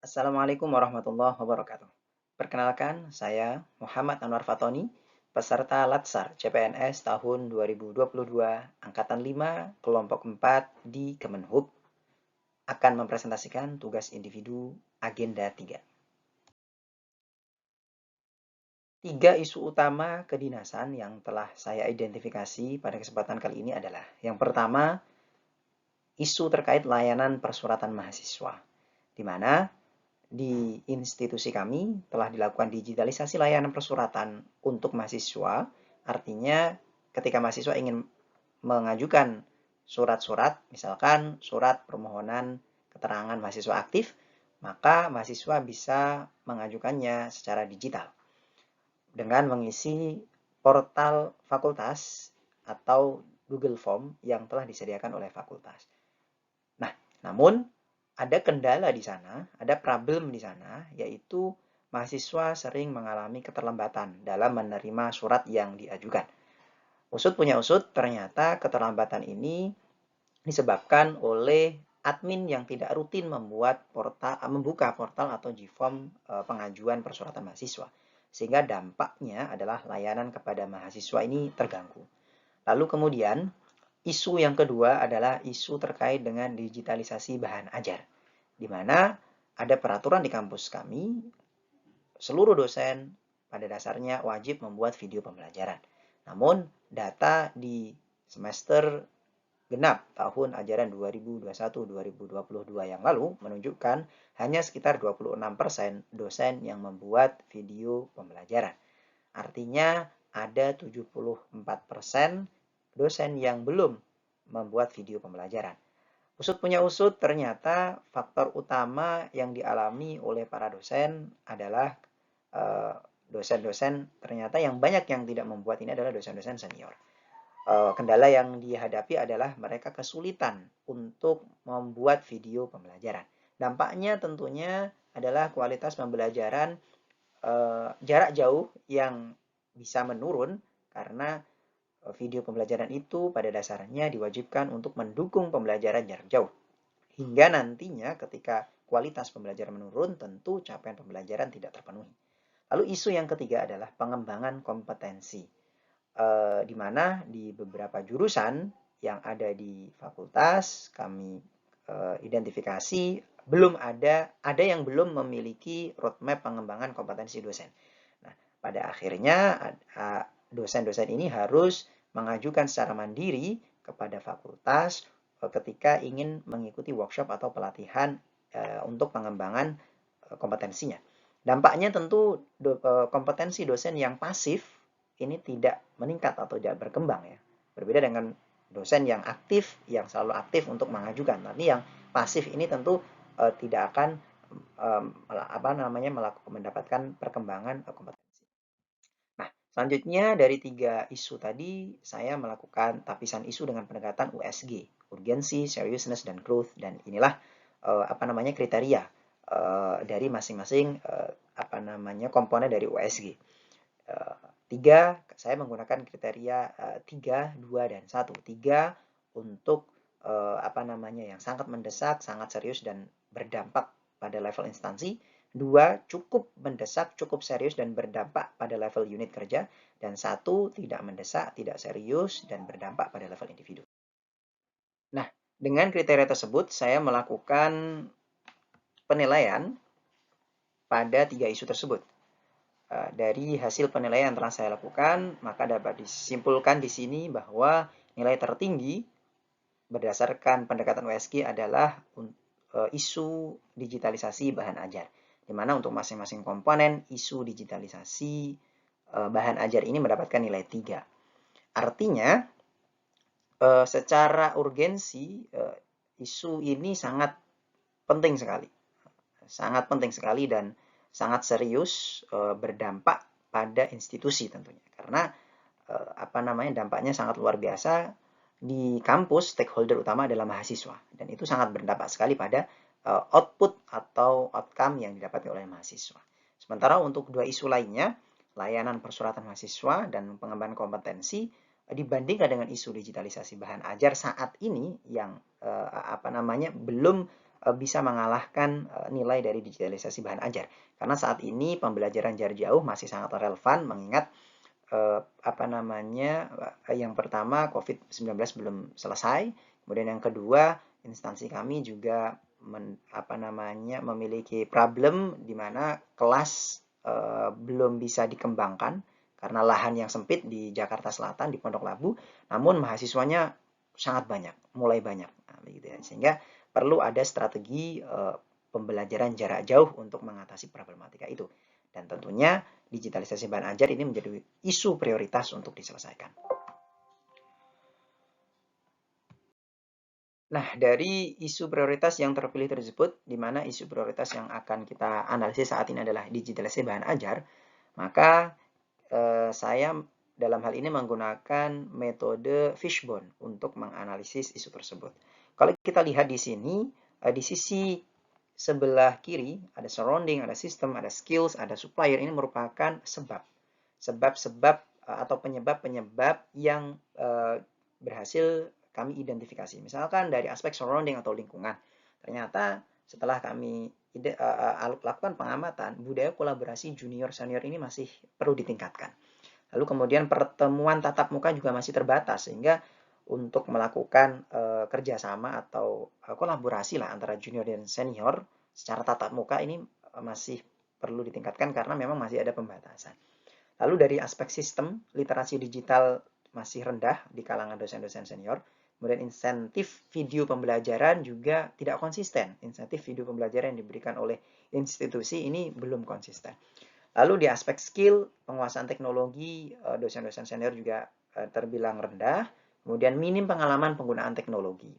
Assalamualaikum warahmatullahi wabarakatuh. Perkenalkan, saya Muhammad Anwar Fatoni, peserta Latsar CPNS tahun 2022, Angkatan 5, Kelompok 4 di Kemenhub, akan mempresentasikan tugas individu Agenda 3. Tiga isu utama kedinasan yang telah saya identifikasi pada kesempatan kali ini adalah: yang pertama, isu terkait layanan persuratan mahasiswa, di mana di institusi kami telah dilakukan digitalisasi layanan persuratan untuk mahasiswa. Artinya, ketika mahasiswa ingin mengajukan surat-surat, misalkan surat permohonan keterangan mahasiswa aktif, maka mahasiswa bisa mengajukannya secara digital dengan mengisi portal fakultas atau Google Form yang telah disediakan oleh fakultas. Nah, namun ada kendala di sana, ada problem di sana, yaitu mahasiswa sering mengalami keterlambatan dalam menerima surat yang diajukan. Usut punya usut, ternyata keterlambatan ini disebabkan oleh admin yang tidak rutin membuka portal atau Gform pengajuan persuratan mahasiswa. Sehingga dampaknya adalah layanan kepada mahasiswa ini terganggu. Lalu kemudian, isu yang kedua adalah isu terkait dengan digitalisasi bahan ajar, di mana ada peraturan di kampus kami, seluruh dosen pada dasarnya wajib membuat video pembelajaran. Namun, data di semester genap tahun ajaran 2021-2022 yang lalu menunjukkan hanya sekitar 26% dosen yang membuat video pembelajaran. Artinya ada 74% dosen yang belum membuat video pembelajaran. Usut punya usut, ternyata faktor utama yang dialami oleh para dosen adalah dosen-dosen ternyata yang banyak yang tidak membuat ini adalah dosen-dosen senior. Kendala yang dihadapi adalah mereka kesulitan untuk membuat video pembelajaran. Dampaknya tentunya adalah kualitas pembelajaran jarak jauh yang bisa menurun karena video pembelajaran itu pada dasarnya diwajibkan untuk mendukung pembelajaran jarak jauh. Hingga nantinya ketika kualitas pembelajaran menurun, tentu capaian pembelajaran tidak terpenuhi. Lalu isu yang ketiga adalah pengembangan kompetensi. Di mana di beberapa jurusan yang ada di fakultas kami identifikasi belum ada yang belum memiliki roadmap pengembangan kompetensi dosen. Nah, pada akhirnya dosen-dosen ini harus mengajukan secara mandiri kepada fakultas ketika ingin mengikuti workshop atau pelatihan untuk pengembangan kompetensinya. Dampaknya tentu kompetensi dosen yang pasif ini tidak meningkat atau tidak berkembang ya. Berbeda dengan dosen yang aktif, yang selalu aktif untuk mengajukan. Tapi yang pasif ini tentu tidak akan mendapatkan perkembangan kompetensi. Nah, selanjutnya dari tiga isu tadi, saya melakukan tapisan isu dengan pendekatan USG, urgency, seriousness, dan growth. Dan inilah kriteria dari masing-masing komponen dari USG. Saya menggunakan kriteria 3, 2, dan 1. 3 untuk yang sangat mendesak, sangat serius, dan berdampak pada level instansi. 2, cukup mendesak, cukup serius, dan berdampak pada level unit kerja. Dan 1, tidak mendesak, tidak serius, dan berdampak pada level individu. Nah, dengan kriteria tersebut, saya melakukan penilaian pada 3 isu tersebut. Dari hasil penilaian yang telah saya lakukan, maka dapat disimpulkan di sini bahwa nilai tertinggi berdasarkan pendekatan USG adalah isu digitalisasi bahan ajar. Di mana untuk masing-masing komponen isu digitalisasi bahan ajar ini mendapatkan nilai 3. Artinya, secara urgensi, isu ini sangat penting sekali. Sangat penting sekali dan sangat serius berdampak pada institusi tentunya. Karena dampaknya sangat luar biasa. Di kampus, stakeholder utama adalah mahasiswa. Dan itu sangat berdampak sekali pada output atau outcome yang didapatkan oleh mahasiswa. Sementara untuk 2 isu lainnya, layanan persuratan mahasiswa dan pengembangan kompetensi, dibandingkan dengan isu digitalisasi bahan ajar saat ini yang belum bisa mengalahkan nilai dari digitalisasi bahan ajar. Karena saat ini pembelajaran jarak jauh masih sangat relevan mengingat yang pertama COVID-19 belum selesai, kemudian yang kedua instansi kami juga memiliki problem di mana kelas belum bisa dikembangkan karena lahan yang sempit di Jakarta Selatan, di Pondok Labu, namun mahasiswanya sangat banyak, mulai banyak. Nah, begitu ya. Sehingga perlu ada strategi pembelajaran jarak jauh untuk mengatasi problematika itu. Dan tentunya digitalisasi bahan ajar ini menjadi isu prioritas untuk diselesaikan. Nah, dari isu prioritas yang terpilih tersebut, di mana isu prioritas yang akan kita analisis saat ini adalah digitalisasi bahan ajar, maka saya dalam hal ini menggunakan metode fishbone untuk menganalisis isu tersebut. Kalau kita lihat di sini, di sisi sebelah kiri ada surrounding, ada sistem, ada skills, ada supplier. Ini merupakan sebab-sebab atau penyebab-penyebab yang berhasil kami identifikasi. Misalkan dari aspek surrounding atau lingkungan. Ternyata setelah kami lakukan pengamatan, budaya kolaborasi junior senior ini masih perlu ditingkatkan. Lalu kemudian pertemuan tatap muka juga masih terbatas, sehingga untuk melakukan kerjasama atau kolaborasi lah antara junior dan senior secara tatap muka ini masih perlu ditingkatkan karena memang masih ada pembatasan. Lalu dari aspek sistem, literasi digital masih rendah di kalangan dosen-dosen senior. Kemudian insentif video pembelajaran juga tidak konsisten. Insentif video pembelajaran yang diberikan oleh institusi ini belum konsisten. Lalu di aspek skill, penguasaan teknologi, dosen-dosen senior juga terbilang rendah. Kemudian minim pengalaman penggunaan teknologi.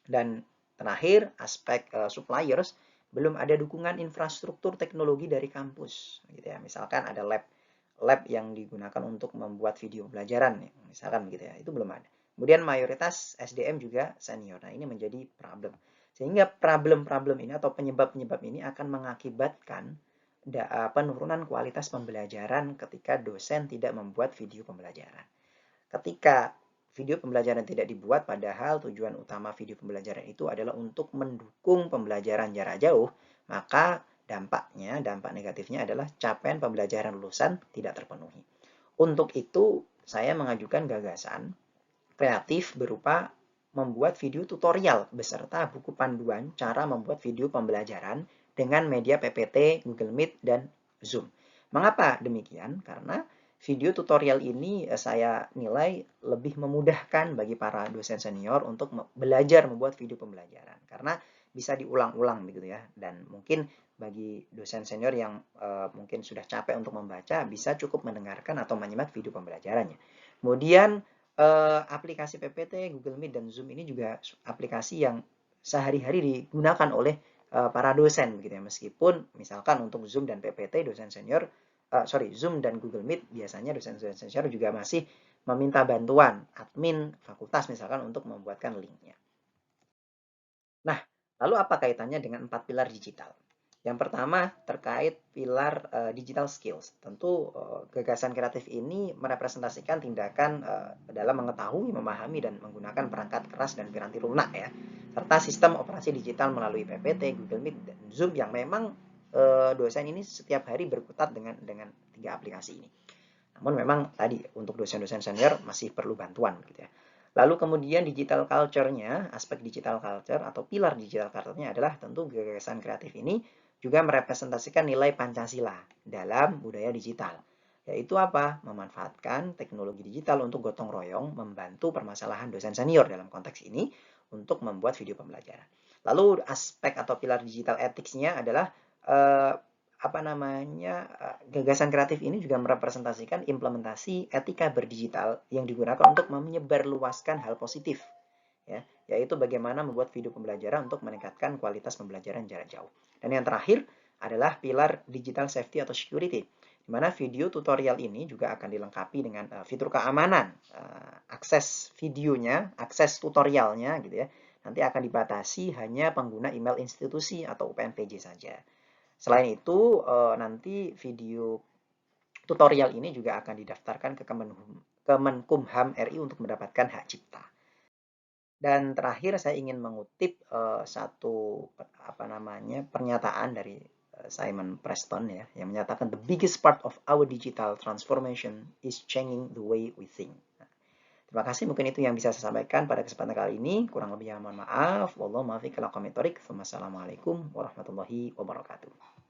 Dan terakhir, aspek suppliers, belum ada dukungan infrastruktur teknologi dari kampus. Gitu ya. Misalkan ada lab yang digunakan untuk membuat video pelajaran, misalkan begitu ya, itu belum ada. Kemudian mayoritas SDM juga senior. Nah, ini menjadi problem. Sehingga problem-problem ini atau penyebab-penyebab ini akan mengakibatkan penurunan kualitas pembelajaran ketika dosen tidak membuat video pembelajaran. Ketika video pembelajaran tidak dibuat, padahal tujuan utama video pembelajaran itu adalah untuk mendukung pembelajaran jarak jauh, maka dampak negatifnya adalah capaian pembelajaran lulusan tidak terpenuhi. Untuk itu, saya mengajukan gagasan kreatif berupa membuat video tutorial beserta buku panduan cara membuat video pembelajaran dengan media PPT, Google Meet, dan Zoom. Mengapa demikian? Karena video tutorial ini saya nilai lebih memudahkan bagi para dosen senior untuk belajar membuat video pembelajaran. Karena bisa diulang-ulang begitu ya. Dan mungkin bagi dosen senior yang mungkin sudah capek untuk membaca, bisa cukup mendengarkan atau menyimak video pembelajarannya. Kemudian aplikasi PPT, Google Meet, dan Zoom ini juga aplikasi yang sehari-hari digunakan oleh para dosen begitu ya. Meskipun misalkan untuk Zoom dan PPT dosen senior Zoom dan Google Meet biasanya dosen-dosen senior juga masih meminta bantuan admin fakultas misalkan untuk membuatkan linknya. Nah, lalu apa kaitannya dengan 4 pilar digital? Yang pertama terkait pilar digital skills. Tentu gagasan kreatif ini merepresentasikan tindakan dalam mengetahui, memahami, dan menggunakan perangkat keras dan piranti lunak ya. Serta sistem operasi digital melalui PPT, Google Meet, dan Zoom yang memang dosen ini setiap hari berkutat dengan 3 aplikasi ini. Namun memang tadi untuk dosen-dosen senior masih perlu bantuan gitu ya. Lalu kemudian digital culture-nya, aspek digital culture atau pilar digital culture-nya adalah tentu gagasan kreatif ini juga merepresentasikan nilai Pancasila dalam budaya digital. Yaitu apa? Memanfaatkan teknologi digital untuk gotong royong membantu permasalahan dosen senior dalam konteks ini untuk membuat video pembelajaran. Lalu aspek atau pilar digital ethics-nya adalah gagasan kreatif ini juga merepresentasikan implementasi etika berdigital yang digunakan untuk menyebarluaskan hal positif, ya, yaitu bagaimana membuat video pembelajaran untuk meningkatkan kualitas pembelajaran jarak jauh. Dan yang terakhir adalah pilar digital safety atau security, di mana video tutorial ini juga akan dilengkapi dengan fitur keamanan, akses videonya, akses tutorialnya gitu ya, nanti akan dibatasi hanya pengguna email institusi atau UPNPJ saja. Selain itu, nanti video tutorial ini juga akan didaftarkan ke Kemenkumham RI untuk mendapatkan hak cipta. Dan terakhir saya ingin mengutip satu pernyataan dari Simon Preston ya, yang menyatakan the biggest part of our digital transformation is changing the way we think. Terima kasih, mungkin itu yang bisa saya sampaikan pada kesempatan kali ini. Kurang lebihnya mohon maaf. Wallahu muwaffiq ila aqwamit thoriq. Wassalamualaikum warahmatullahi wabarakatuh.